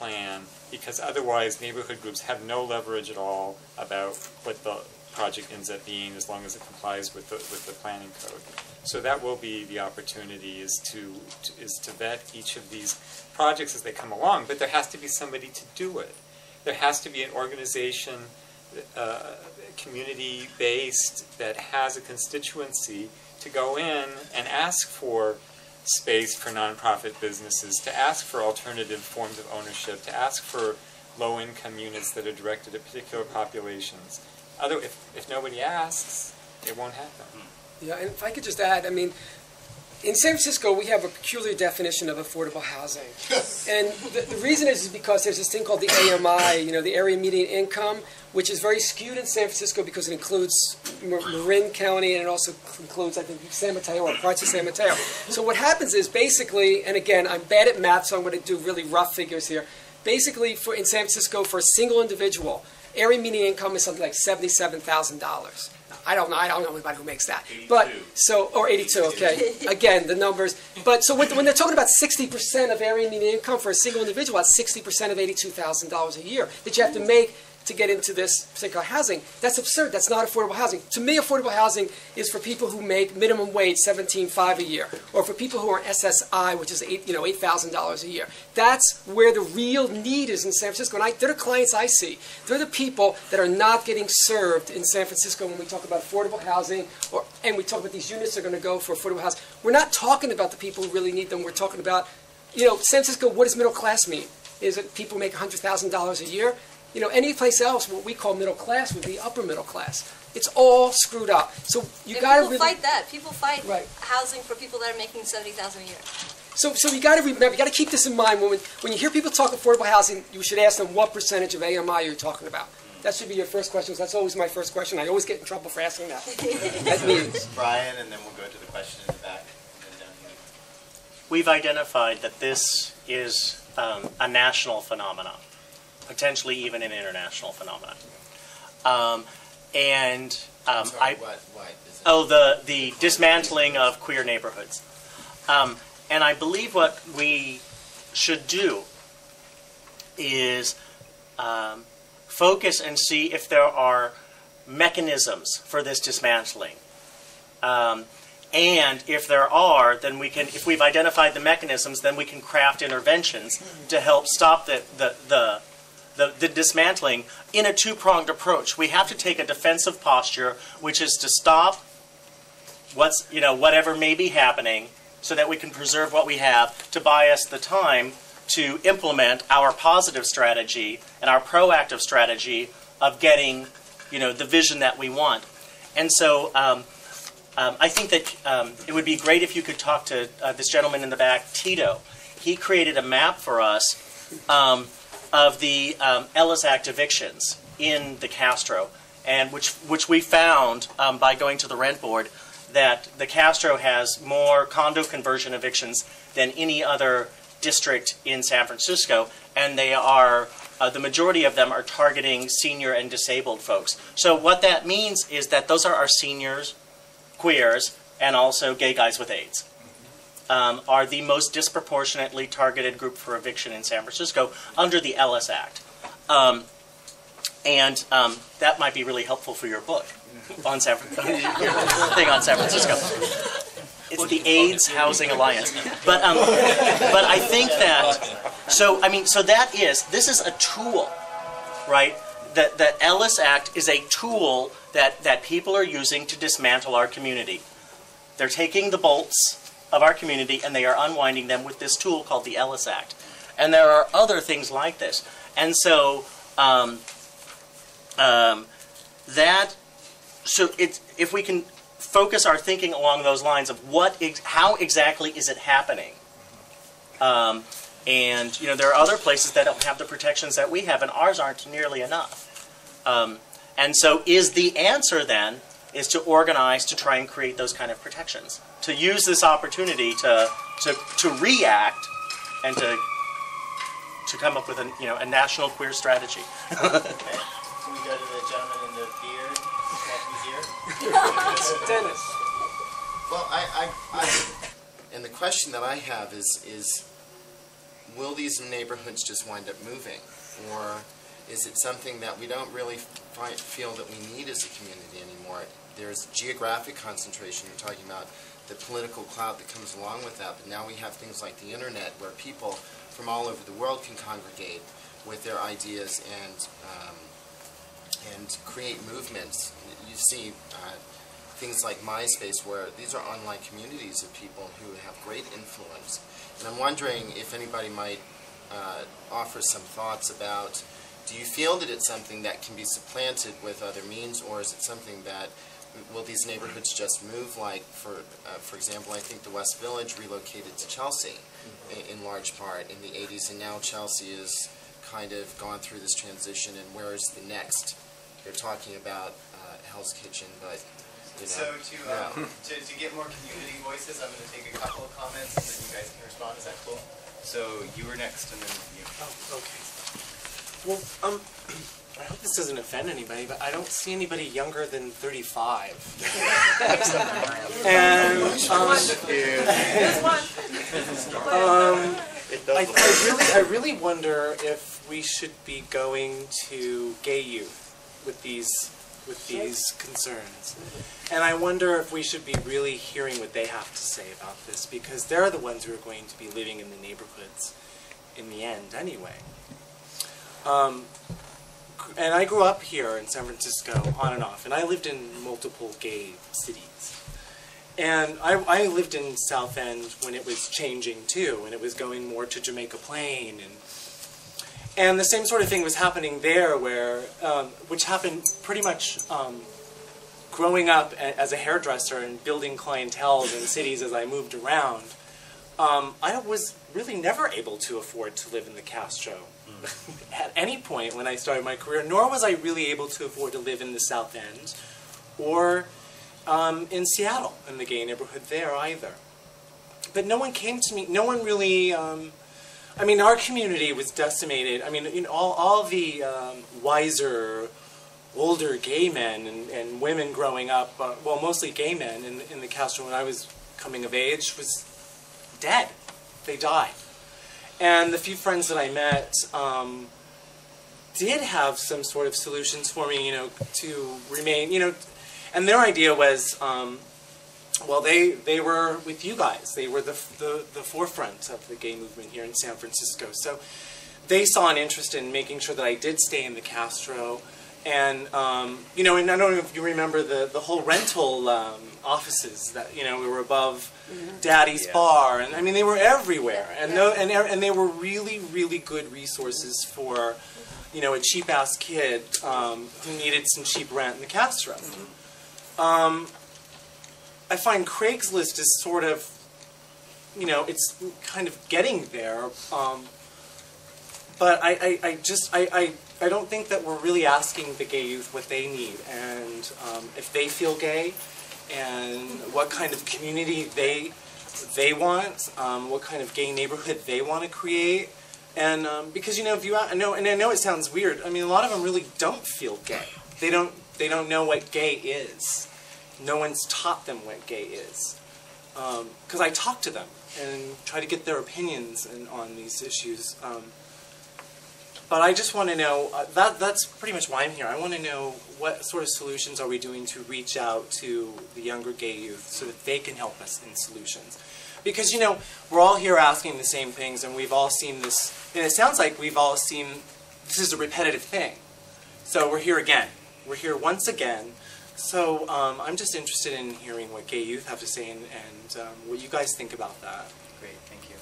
plan, because otherwise neighborhood groups have no leverage at all about what the project ends up being, as long as it complies with the planning code. So that will be the opportunity, is to vet each of these projects as they come along, but there has to be somebody to do it. There has to be an organization, community-based, that has a constituency to go in and ask for space for nonprofit businesses, to ask for alternative forms of ownership, to ask for low-income units that are directed at particular populations. If nobody asks, it won't happen. Yeah, and if I could just add, I mean, in San Francisco, we have a peculiar definition of affordable housing. And the reason is because there's this thing called the AMI, you know, the area median income, which is very skewed in San Francisco because it includes Marin County and it also includes, I think, San Mateo or parts of San Mateo. So what happens is basically, and again, I'm bad at math, so I'm going to do really rough figures here. Basically, in San Francisco, for a single individual, area median income is something like $77,000. I don't know anybody who makes that. 82. But so, or 82, okay. Again, the numbers. But so when they're talking about 60% of area median income for a single individual, that's 60% of $82,000 a year that you have to make to get into this particular housing. That's absurd. That's not affordable housing. To me, affordable housing is for people who make minimum wage $17,500 a year, or for people who are on SSI, which is $8,000 a year. That's where the real need is in San Francisco. And they're the clients I see. They're the people that are not getting served in San Francisco when we talk about affordable housing, and we talk about these units that are going to go for affordable housing. We're not talking about the people who really need them. We're talking about, you know, San Francisco. What does middle class mean? Is it people make $100,000 a year? You know, any place else, what we call middle class would be upper middle class. It's all screwed up. So you got to really fight that. People fight right. housing for people that are making $70,000 a year. So you got to remember, you got to keep this in mind when you hear people talk affordable housing. You should ask them what percentage of AMI you're talking about. That should be your first question. That's always my first question. I always get in trouble for asking that at meetings. Brian, and then we'll go to the question in the back. And then down here. We've identified that this is a national phenomenon, potentially even an international phenomenon. The dismantling of queer neighborhoods. And I believe what we should do is focus and see if there are mechanisms for this dismantling. And if there are, then we can, if we've identified the mechanisms, then we can craft interventions to help stop the dismantling in a two-pronged approach. We have to take a defensive posture, which is to stop whatever may be happening, so that we can preserve what we have, to buy us the time to implement our positive strategy and our proactive strategy of getting, the vision that we want. And so I think that it would be great if you could talk to this gentleman in the back, Tito. He created a map for us of the Ellis Act evictions in the Castro, and which we found by going to the rent board, that the Castro has more condo conversion evictions than any other district in San Francisco, and they are the majority of them are targeting senior and disabled folks. So what that means is that those are our seniors, queers, and also gay guys with AIDS. Are the most disproportionately targeted group for eviction in San Francisco under the Ellis Act. That might be really helpful for your book on San Francisco. It's the AIDS Housing Alliance. But I think that, so this is a tool, right? The Ellis Act is a tool that people are using to dismantle our community. They're taking the bolts of our community and they are unwinding them with this tool called the Ellis Act. And there are other things like this. And so if we can focus our thinking along those lines of how exactly is it happening, and there are other places that don't have the protections that we have, and ours aren't nearly enough. And so is the answer then is to organize to try and create those kind of protections, to use this opportunity to react and to come up with a national queer strategy. Okay. Can we go to the gentleman in the beard? Here? Dennis. Well, and the question that I have is will these neighborhoods just wind up moving? Or is it something that we don't really feel that we need as a community anymore? There's geographic concentration. You're talking about the political clout that comes along with that, but now we have things like the internet where people from all over the world can congregate with their ideas and create movements. You see things like MySpace, where these are online communities of people who have great influence. And I'm wondering if anybody might offer some thoughts about, do you feel that it's something that can be supplanted with other means, or is it something that, will these neighborhoods just move, like, for example, I think the West Village relocated to Chelsea in large part in the 80s, and now Chelsea has kind of gone through this transition, and where is the next? They're talking about Hell's Kitchen, but, you know. So to get more community voices, I'm going to take a couple of comments, and then you guys can respond. Is that cool? So you were next, and then you. Oh, okay. Well, I hope this doesn't offend anybody, but I don't see anybody younger than 35. And I really wonder if we should be going to gay youth with these concerns. And I wonder if we should be really hearing what they have to say about this, because they're the ones who are going to be living in the neighborhoods in the end anyway. And I grew up here in San Francisco on and off, and I lived in multiple gay cities. And I lived in South End when it was changing too, and it was going more to Jamaica Plain, and the same sort of thing was happening there, where which happened pretty much growing up as a hairdresser and building clienteles in cities as I moved around. I was really never able to afford to live in the Castro at any point when I started my career, nor was I really able to afford to live in the South End or in Seattle, in the gay neighborhood there either. But no one came to me, no one really, I mean, our community was decimated. I mean, you know, all the wiser, older gay men and women growing up, well, mostly gay men in the Castro when I was coming of age was dead. They died. And the few friends that I met did have some sort of solutions for me, you know, to remain, you know, and their idea was, well, they were with you guys. They were the forefront of the gay movement here in San Francisco. So they saw an interest in making sure that I did stay in the Castro. And, you know, and I don't know if you remember the whole rental offices that, you know, we were above Daddy's Bar. And, I mean, they were everywhere. And, and they were really, really good resources for, you know, a cheap-ass kid who needed some cheap rent in the Castro. I find Craigslist is sort of, you know, it's kind of getting there. But I don't think that we're really asking the gay youth what they need, and if they feel gay, and what kind of community they want, what kind of gay neighborhood they want to create, and because, you know, if you and I know it sounds weird. I mean, a lot of them really don't feel gay. They don't know what gay is. No one's taught them what gay is. Because I talk to them and try to get their opinions on these issues. But I just want to know, that's pretty much why I'm here. I want to know what sort of solutions are we doing to reach out to the younger gay youth so that they can help us in solutions. Because, you know, we're all here asking the same things, and we've all seen this, and it sounds like we've all seen, this is a repetitive thing. So we're here again. We're here once again. So I'm just interested in hearing what gay youth have to say and what you guys think about that. Great, thank you.